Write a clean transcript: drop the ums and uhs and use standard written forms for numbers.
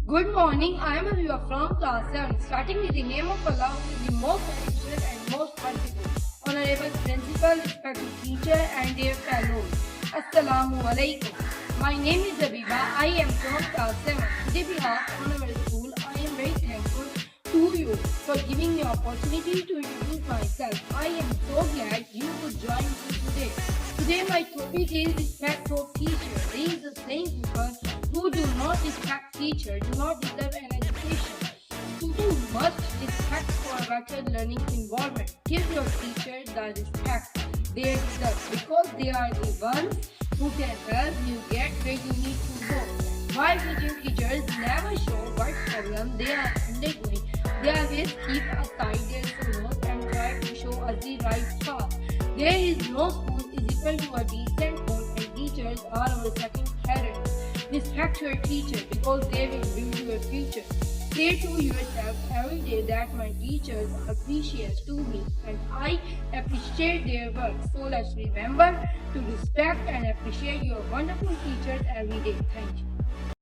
Good morning, I am Aviva from class 7, starting with the name of Allah, who is the most gracious and most merciful. Honorable Principal, respected teacher and dear fellows, Assalamu alaikum. My name is Aviva, I am from class 7. Today behalf of our school, I am very thankful to you for giving me opportunity to introduce myself. I am so glad you could join me today. Today my topic is respect for teachers. There is a saying people who do not respect teachers do not deserve an education. Students must respect for a better learning environment. Give your teachers the respect they deserve because they are the ones who can help you get where you need to go. While teaching teachers never show what problem they are undergoing, they always keep aside their sorrows and try to show us the right path. There is no school is equal to a decent home, and teachers are our second parents. Respect your teacher because they will build your future. Say to yourself every day that my teachers are precious to me and I appreciate their work. So let's remember to respect and appreciate your wonderful teachers every day. Thank you.